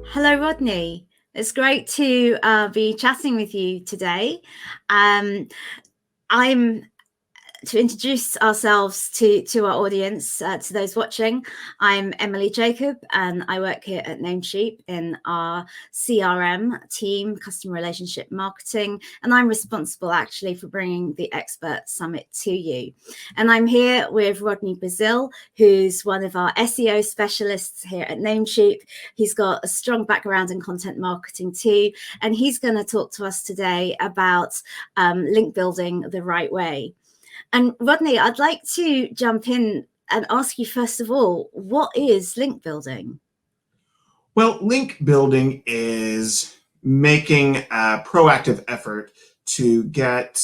Hello, Rodney. It's great to be chatting with you today. I'm to introduce ourselves to our audience, to those watching. I'm Emily Jacob, and I work here at Namecheap in our CRM team, customer relationship marketing, and I'm responsible actually for bringing the Expert Summit to you. And I'm here with Rodney Brazil, who's one of our SEO specialists here at Namecheap. He's got a strong background in content marketing too, and he's going to talk to us today about link building the right way. And Rodney, I'd like to jump in and ask you, first of all, what is link building? Well, link building is making a proactive effort to get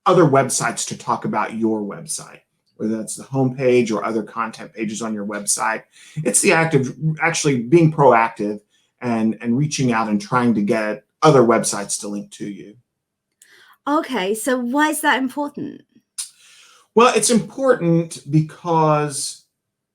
other websites to talk about your website, whether that's the homepage or other content pages on your website. It's the act of actually being proactive and reaching out and trying to get other websites to link to you. Okay, so why is that important? Well, it's important because,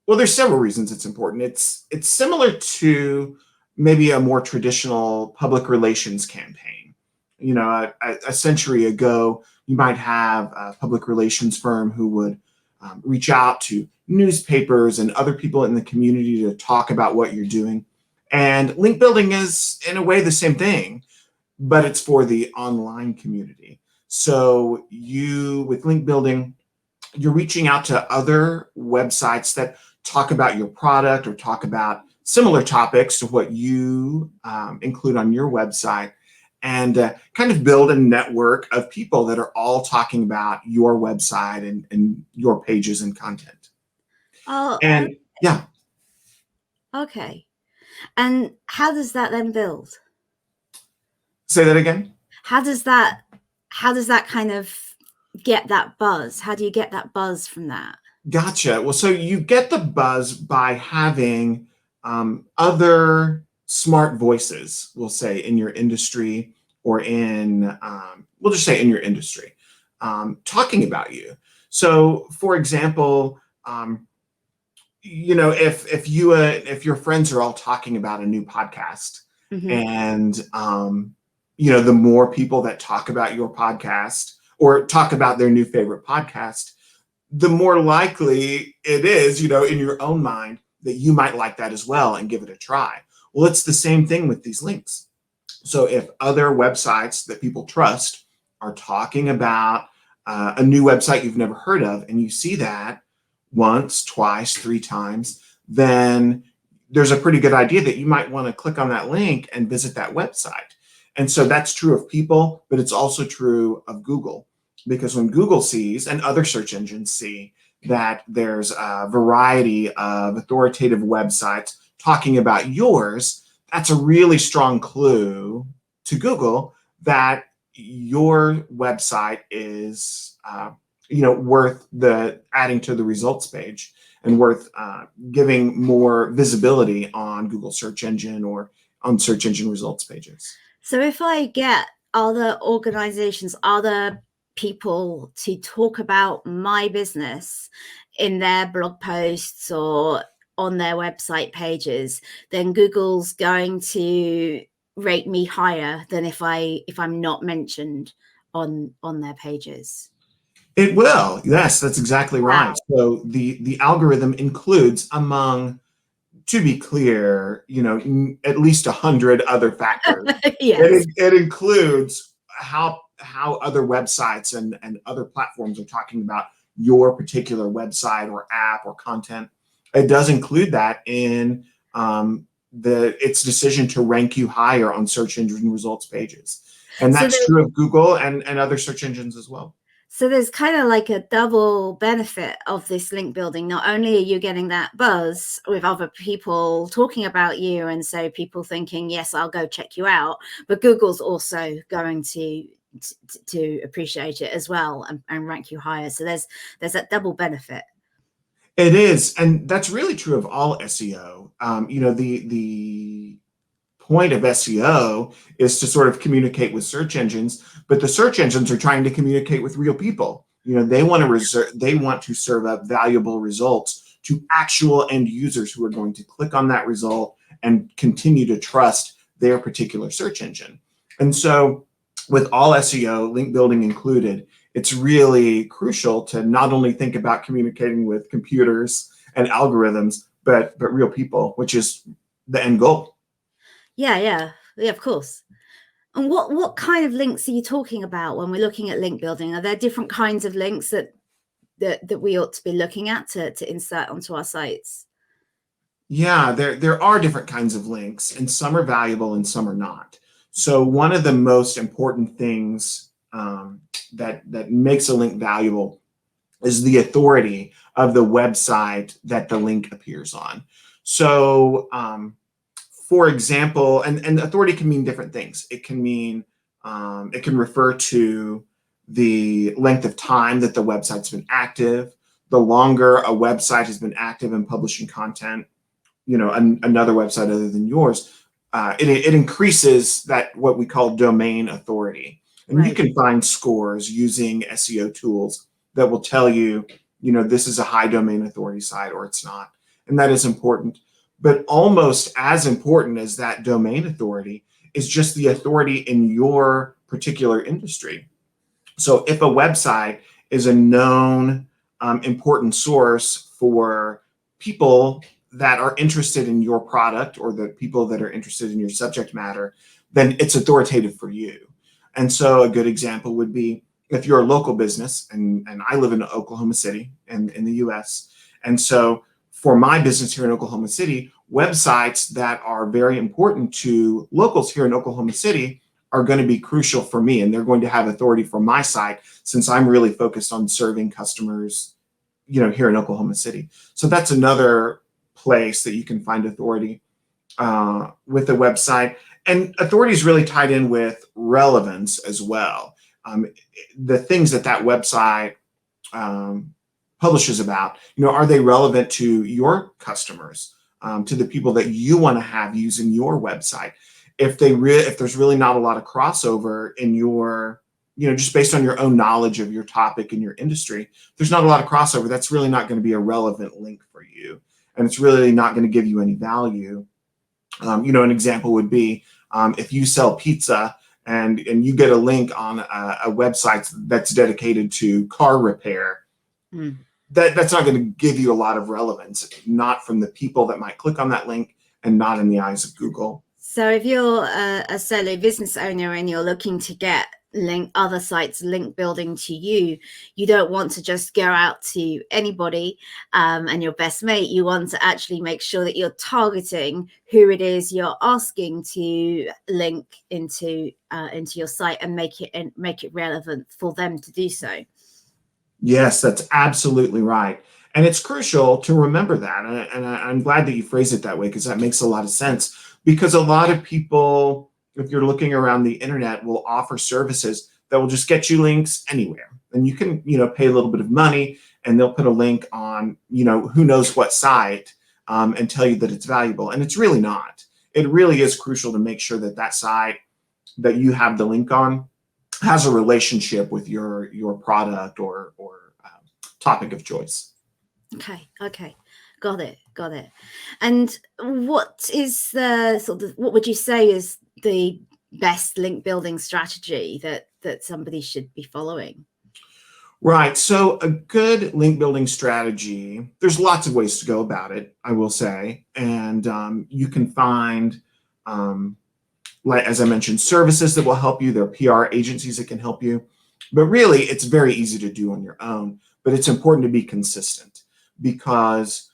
well, there's several reasons it's important. It's similar to maybe a more traditional public relations campaign. You know, a century ago, you might have a public relations firm who would reach out to newspapers and other people in the community to talk about what you're doing. And link building is, in a way, the same thing, but it's for the online community. So with link building, you're reaching out to other websites that talk about your product or talk about similar topics to what you include on your website, and kind of build a network of people that are all talking about your website and your pages and content. Oh, And yeah. Okay. And how does that then build? Say that again? How does that kind of get that buzz? How do you get that buzz from that? Gotcha. Well, so you get the buzz by having other smart voices, we'll say, in your industry, or we'll just say in your industry, talking about you. So, for example, if your friends are all talking about a new podcast, and the more people that talk about your podcast or talk about their new favorite podcast, the more likely it is, in your own mind, that you might like that as well and give it a try. Well, it's the same thing with these links. So if other websites that people trust are talking about a new website you've never heard of, and you see that once, twice, 3 times, then there's a pretty good idea that you might want to click on that link and visit that website. And so that's true of people, but it's also true of Google. Because when Google sees, and other search engines see, that there's a variety of authoritative websites talking about yours, that's a really strong clue to Google that your website is, worth the adding to the results page and worth giving more visibility on Google search engine or on search engine results pages. So if I get other organizations, other people to talk about my business in their blog posts or on their website pages, then Google's going to rate me higher than if I'm not mentioned on their pages. It will. Yes, that's exactly right. So the algorithm includes, among, to be clear, at least 100 other factors. Yes. It includes how other websites and other platforms are talking about your particular website or app or content. It does include that in its decision to rank you higher on search engine results pages. And that's true of Google and other search engines as well. So there's kind of like a double benefit of this link building. Not only are you getting that buzz with other people talking about you, and so people thinking, yes, I'll go check you out, but Google's also going to appreciate it as well and rank you higher. So there's that double benefit. It is, and that's really true of all SEO. The point of SEO is to sort of communicate with search engines, but the search engines are trying to communicate with real people. They want to serve up valuable results to actual end users who are going to click on that result and continue to trust their particular search engine. And so with all SEO, link building included, it's really crucial to not only think about communicating with computers and algorithms, but real people, which is the end goal. Yeah, of course. And what kind of links are you talking about when we're looking at link building? Are there different kinds of links that we ought to be looking at to insert onto our sites? Yeah, there are different kinds of links, and some are valuable and some are not. So one of the most important things that makes a link valuable is the authority of the website that the link appears on. So, for example, and authority can mean different things. It can mean, it can refer to the length of time that the website's been active. The longer a website has been active and publishing content, another website other than yours, it increases that what we call domain authority. And Right. You can find scores using SEO tools that will tell you, this is a high domain authority site or it's not. And that is important. But almost as important as that domain authority is just the authority in your particular industry. So if a website is a known important source for people that are interested in your product or the people that are interested in your subject matter, then it's authoritative for you. And so a good example would be if you're a local business, and I live in Oklahoma City in the US. And so for my business here in Oklahoma City, websites that are very important to locals here in Oklahoma City are going to be crucial for me, and they're going to have authority for my site since I'm really focused on serving customers, here in Oklahoma City. So that's another place that you can find authority with a website. And authority is really tied in with relevance as well. The things that website publishes about, are they relevant to your customers, to the people that you want to have using your website? If there's really not a lot of crossover in your, just based on your own knowledge of your topic and your industry, there's not a lot of crossover. That's really not going to be a relevant link for you. And it's really not going to give you any value. An example would be if you sell pizza and you get a link on a website that's dedicated to car repair, that's not going to give you a lot of relevance, not from the people that might click on that link and not in the eyes of Google. So if you're a solo business owner and you're looking to get other sites link building to you, you don't want to just go out to anybody and your best mate. You want to actually make sure that you're targeting who it is you're asking to link into your site and make it relevant for them to do so. Yes, that's absolutely right. And it's crucial to remember that. And I'm glad that you phrased it that way, because that makes a lot of sense. Because a lot of people, if you're looking around the internet, will offer services that will just get you links anywhere. And you can, pay a little bit of money and they'll put a link on, who knows what site and tell you that it's valuable. And it's really not. It really is crucial to make sure that site that you have the link on has a relationship with your product or topic of choice. Okay. Got it. And what is what would you say is the best link building strategy that somebody should be following? Right. So a good link building strategy, there's lots of ways to go about it, I will say. And you can find, like, as I mentioned, services that will help you. There are PR agencies that can help you. But really, it's very easy to do on your own. But it's important to be consistent, because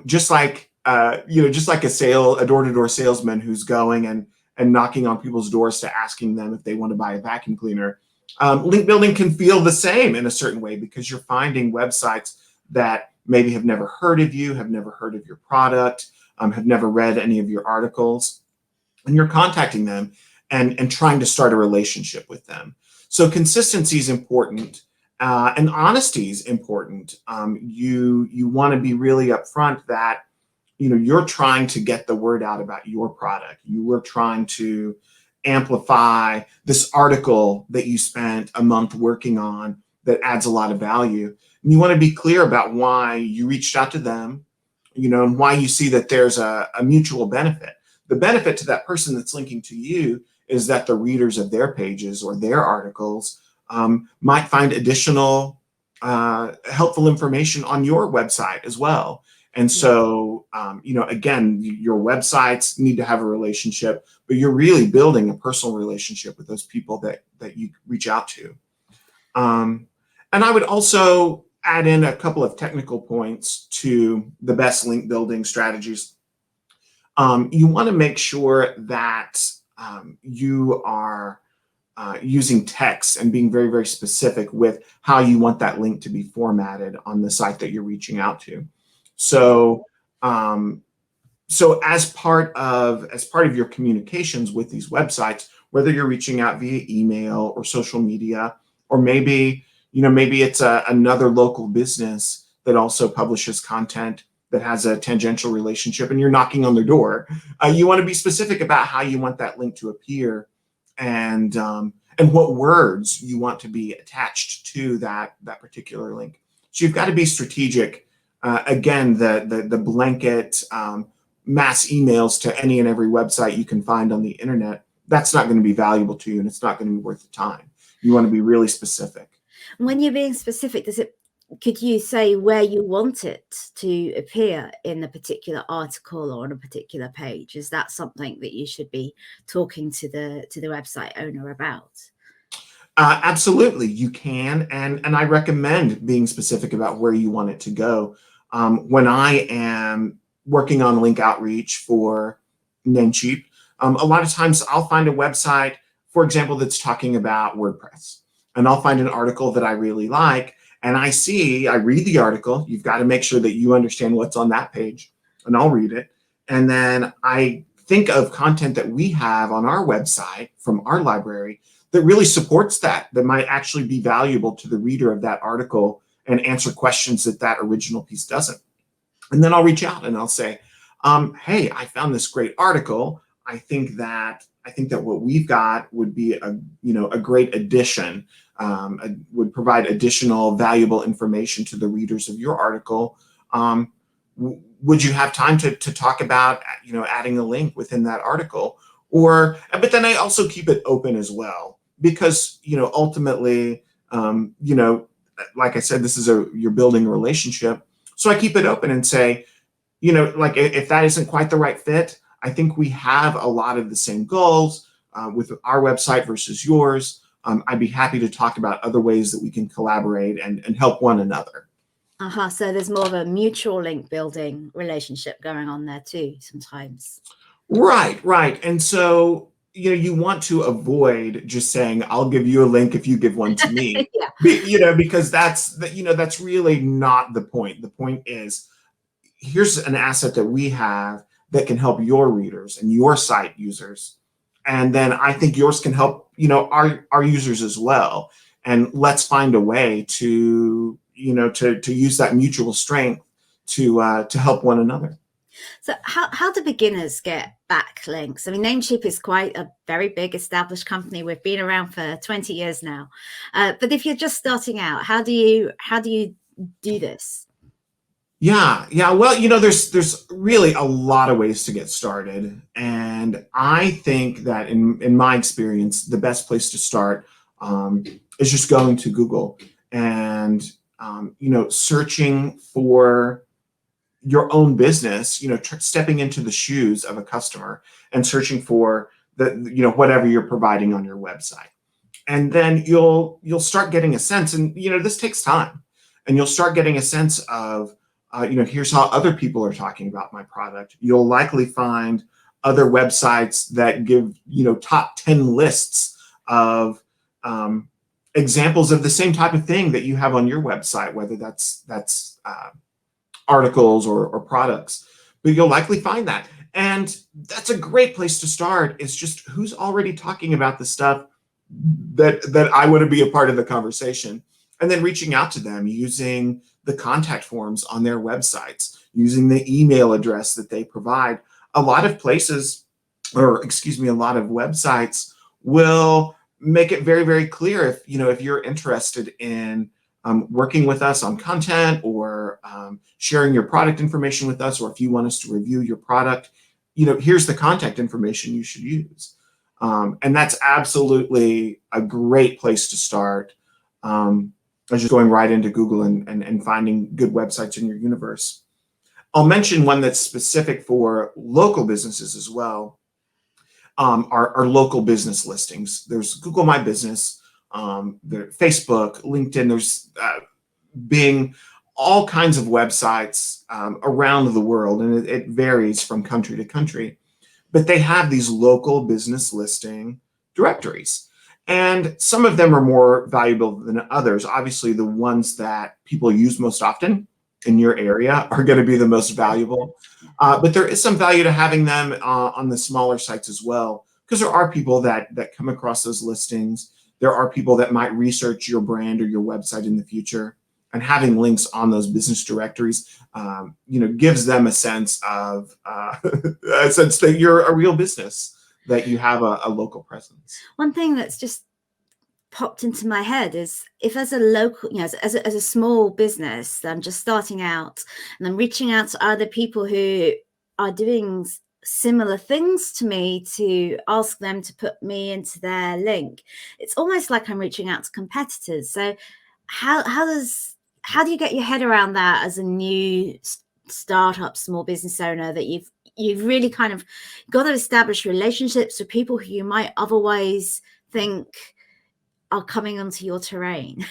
just like a door-to-door salesman who's going and knocking on people's doors to asking them if they want to buy a vacuum cleaner, link building can feel the same in a certain way, because you're finding websites that maybe have never heard of you, have never heard of your product, have never read any of your articles, and you're contacting them and trying to start a relationship with them. So consistency is important. And honesty is important. You want to be really upfront that you're trying to get the word out about your product. You were trying to amplify this article that you spent a month working on that adds a lot of value. And you want to be clear about why you reached out to them, and why you see that there's a mutual benefit. The benefit to that person that's linking to you is that the readers of their pages or their articles might find additional helpful information on your website as well. And so, again, your websites need to have a relationship, but you're really building a personal relationship with those people that you reach out to. And I would also add in a couple of technical points to the best link building strategies. You want to make sure that you are using text and being very, very specific with how you want that link to be formatted on the site that you're reaching out to. So, as part of your communications with these websites, whether you're reaching out via email or social media, or maybe it's another local business that also publishes content that has a tangential relationship, and you're knocking on their door, you want to be specific about how you want that link to appear, and what words you want to be attached to that particular link. So you've got to be strategic. Again, the blanket mass emails to any and every website you can find on the internet, that's not going to be valuable to you, and it's not going to be worth the time. You want to be really specific. When you're being specific, could you say where you want it to appear in a particular article or on a particular page? Is that something that you should be talking to the website owner about? Absolutely, you can, and I recommend being specific about where you want it to go. When I am working on link outreach for Namecheap, a lot of times I'll find a website, for example, that's talking about WordPress, and I'll find an article that I really like, and I read the article. You've got to make sure that you understand what's on that page, and I'll read it, and then I think of content that we have on our website from our library that really supports that might actually be valuable to the reader of that article and answer questions that original piece doesn't. And then I'll reach out and I'll say, hey, I found this great article. I think that what we've got would be a great addition, would provide additional valuable information to the readers of your article. Would you have time to talk about adding a link within that article? But then I also keep it open as well, because ultimately, like I said, you're building a relationship. So I keep it open and say, like, if that isn't quite the right fit, I think we have a lot of the same goals with our website versus yours. I'd be happy to talk about other ways that we can collaborate and help one another. So there's more of a mutual link building relationship going on there too sometimes. Right. And so, you want to avoid just saying, I'll give you a link if you give one to me. Yeah. Because that's really not the point. The point is, here's an asset that we have that can help your readers and your site users. And then I think yours can help, our users as well. And let's find a way to use that mutual strength to help one another. So how do beginners get backlinks? I mean, Namecheap is quite a very big established company. We've been around for 20 years now. But if you're just starting out, how do you do this? Yeah. Well, there's really a lot of ways to get started. And I think that in my experience, the best place to start is just going to Google and, searching for your own business, stepping into the shoes of a customer and searching for whatever you're providing on your website. And then you'll start getting a sense, and, this takes time, and you'll start getting a sense of, here's how other people are talking about my product. You'll likely find other websites that give, top 10 lists of examples of the same type of thing that you have on your website, whether that's articles or products, but you'll likely find that. And that's a great place to start, is just who's already talking about the stuff that I want to be a part of the conversation, and then reaching out to them using the contact forms on their websites, using the email address that they provide. A lot of websites will make it very, very clear if you're interested in working with us on content, or sharing your product information with us, or if you want us to review your product, here's the contact information you should use. And that's absolutely a great place to start. Just going right into Google and finding good websites in your universe. I'll mention one that's specific for local businesses as well. Our local business listings. There's Google My Business, there Facebook, LinkedIn, there's Bing, all kinds of websites around the world, and it varies from country to country. But they have these local business listing directories. And some of them are more valuable than others. Obviously, the ones that people use most often in your area are going to be the most valuable. But there is some value to having them on the smaller sites as well, because there are people that come across those listings. There are people that might research your brand or your website in the future. And having links on those business directories, gives them a sense that you're a real business, that you have a local presence. One thing that's just popped into my head is, if as a local, as a small business that I'm just starting out, and I'm reaching out to other people who are doing similar things to me, to ask them to put me into their link, it's almost like I'm reaching out to competitors. So how do you get your head around that as a new startup small business owner, that you've really kind of got to establish relationships with people who you might otherwise think are coming onto your terrain?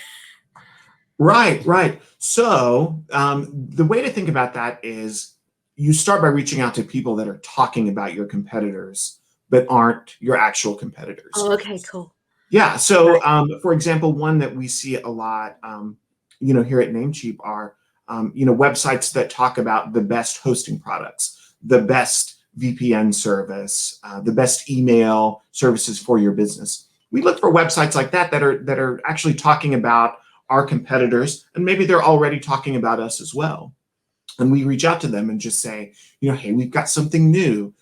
Right. So the way to think about that is, you start by reaching out to people that are talking about your competitors, but aren't your actual competitors. Oh, okay, cool. Yeah. So, for example, one that we see a lot, here at Namecheap are, websites that talk about the best hosting products, the best VPN service, the best email services for your business. We look for websites like that are actually talking about our competitors, and maybe they're already talking about us as well. And we reach out to them and just say, hey, we've got something new.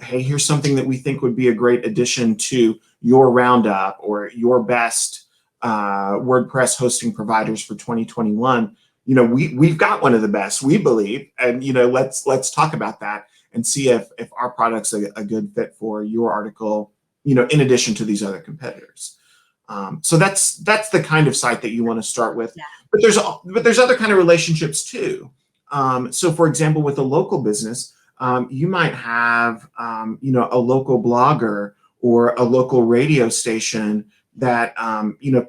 Hey, here's something that we think would be a great addition to your roundup, or your best WordPress hosting providers for 2021. We've got one of the best, we believe, and let's talk about that and see if our product's a good fit for your article, in addition to these other competitors. So that's the kind of site that you want to start with. Yeah. But there's other kind of relationships too. So for example, with a local business, you might have a local blogger or a local radio station that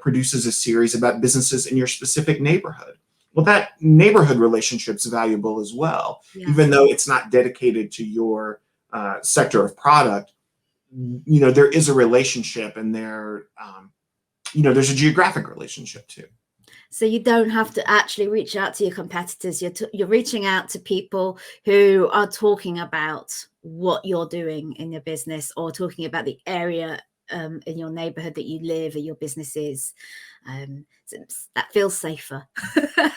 produces a series about businesses in your specific neighborhood. Well, that neighborhood relationship's valuable as well, Yeah. even though it's not dedicated to your sector of product. There is a relationship, and there's a geographic relationship too. So you don't have to actually reach out to your competitors. You're reaching out to people who are talking about what you're doing in your business, or talking about the area in your neighborhood that you live, or your business is. So that feels safer.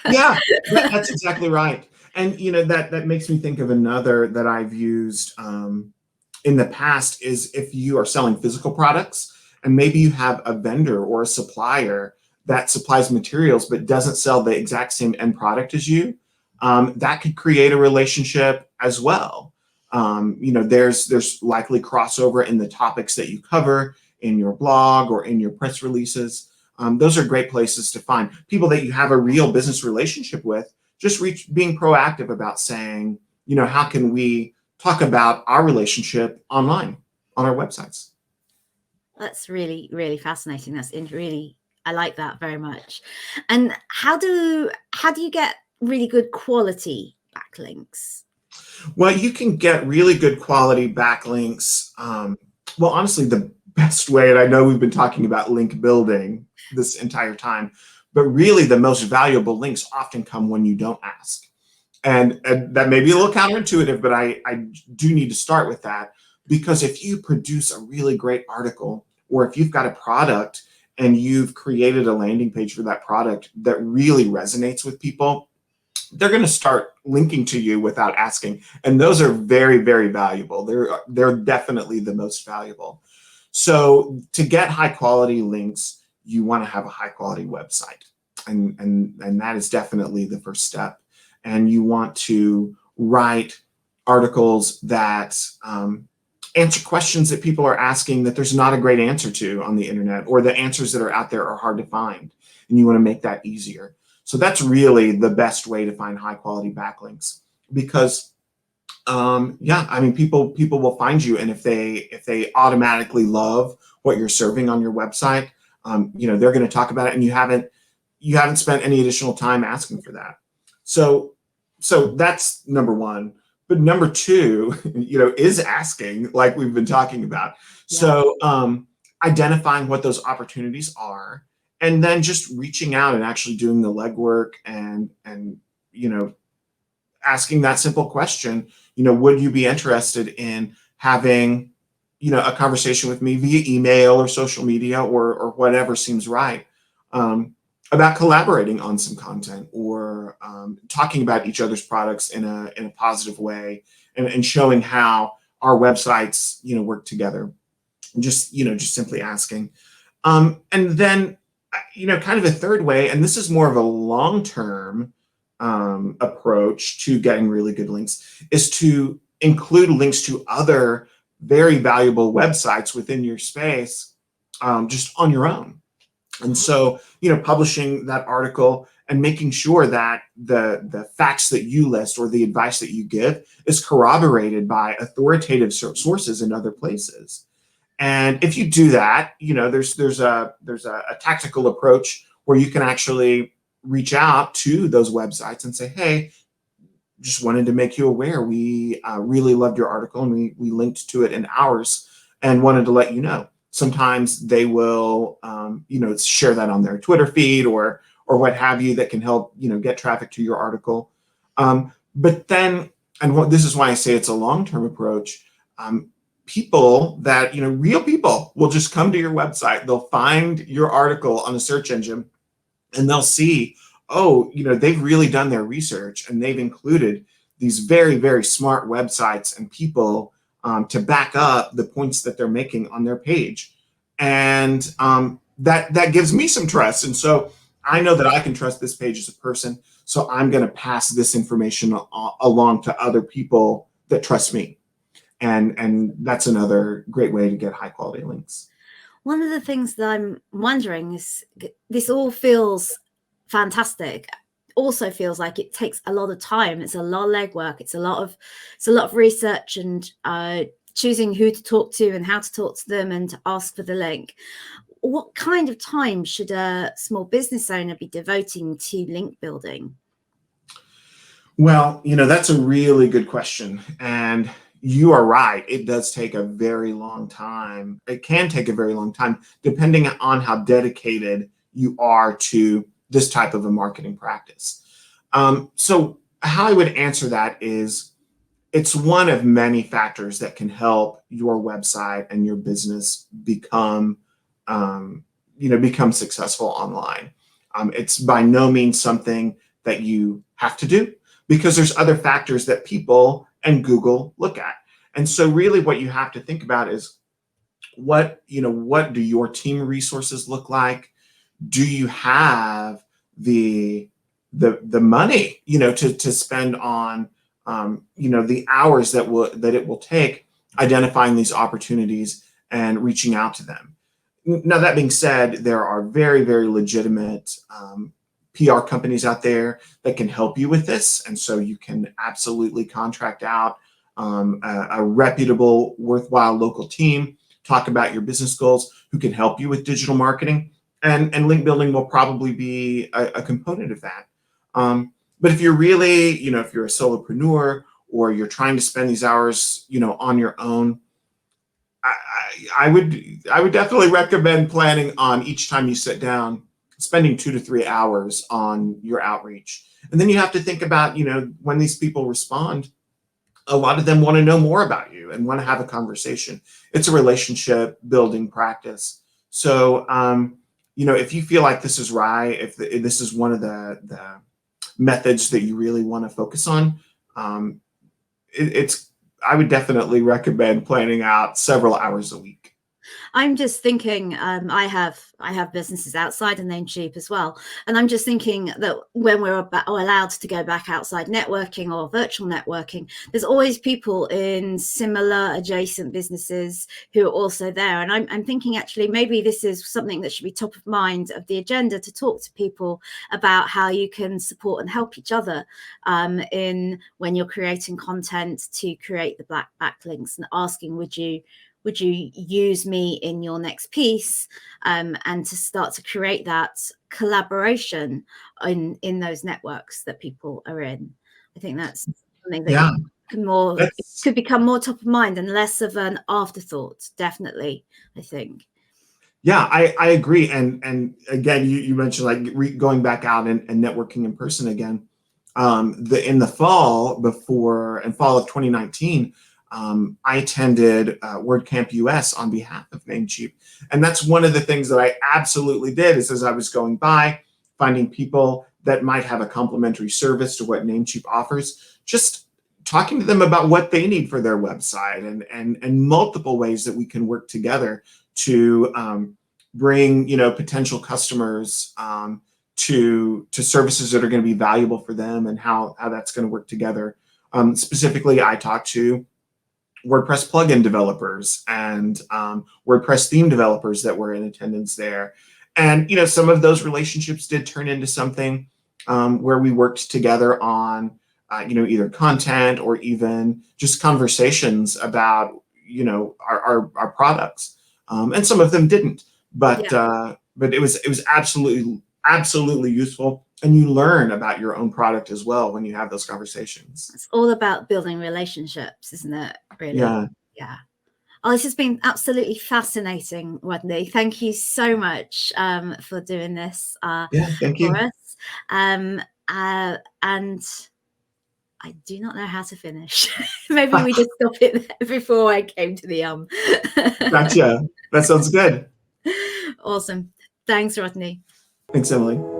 Yeah, that's exactly right. And that makes me think of another that I've used in the past, is if you are selling physical products, and maybe you have a vendor or a supplier that supplies materials but doesn't sell the exact same end product as you, that could create a relationship as well. There's likely crossover in the topics that you cover in your blog or in your press releases. Those are great places to find people that you have a real business relationship with. Just being proactive about saying, how can we talk about our relationship online on our websites? That's really, really fascinating. I like that very much. And how do you get really good quality backlinks? Well, you can get really good quality backlinks. Well, honestly, the best way, and I know we've been talking about link building this entire time, but really the most valuable links often come when you don't ask. And that may be a little counterintuitive, but I do need to start with that, because if you produce a really great article, or if you've got a product and you've created a landing page for that product that really resonates with people, they're going to start linking to you without asking. And those are very, very valuable. They're definitely the most valuable. So to get high quality links, you want to have a high quality website. And that is definitely the first step. And you want to write articles that answer questions that people are asking that there's not a great answer to on the internet, or the answers that are out there are hard to find. And you want to make that easier. So that's really the best way to find high quality backlinks, because people will find you, and if they automatically love what you're serving on your website, they're going to talk about it, and you haven't spent any additional time asking for that. So that's number one. But number two, is asking, like we've been talking about. Yeah. So identifying what those opportunities are, and then just reaching out and actually doing the legwork and asking that simple question, would you be interested in having, a conversation with me via email or social media or whatever seems right, about collaborating on some content, or talking about each other's products in a positive way, and showing how our websites, work together. Just simply asking. And then, kind of a third way, and this is more of a long-term approach to getting really good links, is to include links to other very valuable websites within your space, just on your own. And so, publishing that article and making sure that the facts that you list or the advice that you give is corroborated by authoritative sources in other places. And if you do that, there's a tactical approach where you can actually reach out to those websites and say, hey, just wanted to make you aware, we really loved your article, and we linked to it in ours, and wanted to let you know. Sometimes they will, share that on their Twitter feed or what have you, that can help, get traffic to your article. But then, this is why I say it's a long-term approach. People that, real people will just come to your website. They'll find your article on a search engine, and they'll see, they've really done their research, and they've included these very, very smart websites and people to back up the points that they're making on their page. And that gives me some trust. And so I know that I can trust this page as a person. So I'm going to pass this information along to other people that trust me. And that's another great way to get high quality links. One of the things that I'm wondering is, this all feels fantastic, also feels like it takes a lot of time. It's a lot of legwork. It's a lot of research, and choosing who to talk to and how to talk to them and to ask for the link. What kind of time should a small business owner be devoting to link building? Well, that's a really good question. And you are right. It does take a very long time. It can take a very long time, depending on how dedicated you are to this type of a marketing practice. So how I would answer that is, it's one of many factors that can help your website and your business become successful online. It's by no means something that you have to do, because there's other factors that people and Google look at. And so really what you have to think about is, what do your team resources look like? Do you have the money, to spend on, the hours that it will take identifying these opportunities and reaching out to them? Now, that being said, there are very, very legitimate PR companies out there that can help you with this. And so you can absolutely contract out a reputable, worthwhile local team, talk about your business goals, who can help you with digital marketing. And link building will probably be a component of that. But if you're really, if you're a solopreneur, or you're trying to spend these hours, on your own, I would definitely recommend planning on, each time you sit down, spending 2 to 3 hours on your outreach. And then you have to think about, when these people respond, a lot of them want to know more about you and want to have a conversation. It's a relationship building practice. So, if you feel like this is right, if this is one of the methods that you really want to focus on, I would definitely recommend planning out several hours a week. I'm just thinking, I have businesses outside of Namecheap as well, and I'm just thinking that when we're allowed to go back outside networking or virtual networking, there's always people in similar adjacent businesses who are also there. And I'm thinking actually maybe this is something that should be top of mind of the agenda, to talk to people about how you can support and help each other in when you're creating content, to create the black backlinks, and asking, would you use me in your next piece, and to start to create that collaboration in those networks that people are in. I think that's something that it could become more top of mind and less of an afterthought. Definitely, I think. Yeah, I agree. And again, you mentioned like going back out and networking in person again. In the fall fall of 2019, I attended WordCamp US on behalf of Namecheap. And that's one of the things that I absolutely did, is as I was going by, finding people that might have a complementary service to what Namecheap offers, just talking to them about what they need for their website, and multiple ways that we can work together to bring potential customers to services that are going to be valuable for them, and how that's going to work together. Specifically, I talked to WordPress plugin developers and WordPress theme developers that were in attendance there. And some of those relationships did turn into something where we worked together on either content or even just conversations about our products. And some of them didn't, but it was absolutely useful, and you learn about your own product as well when you have those conversations. It's all about building relationships, isn't it? Really? Yeah. Oh, this has been absolutely fascinating, Rodney. Thank you so much for doing this thank you. for us. And I do not know how to finish. Maybe we just stop it there before I came to the Gotcha. That sounds good. Awesome. Thanks, Rodney. Thanks, Emily.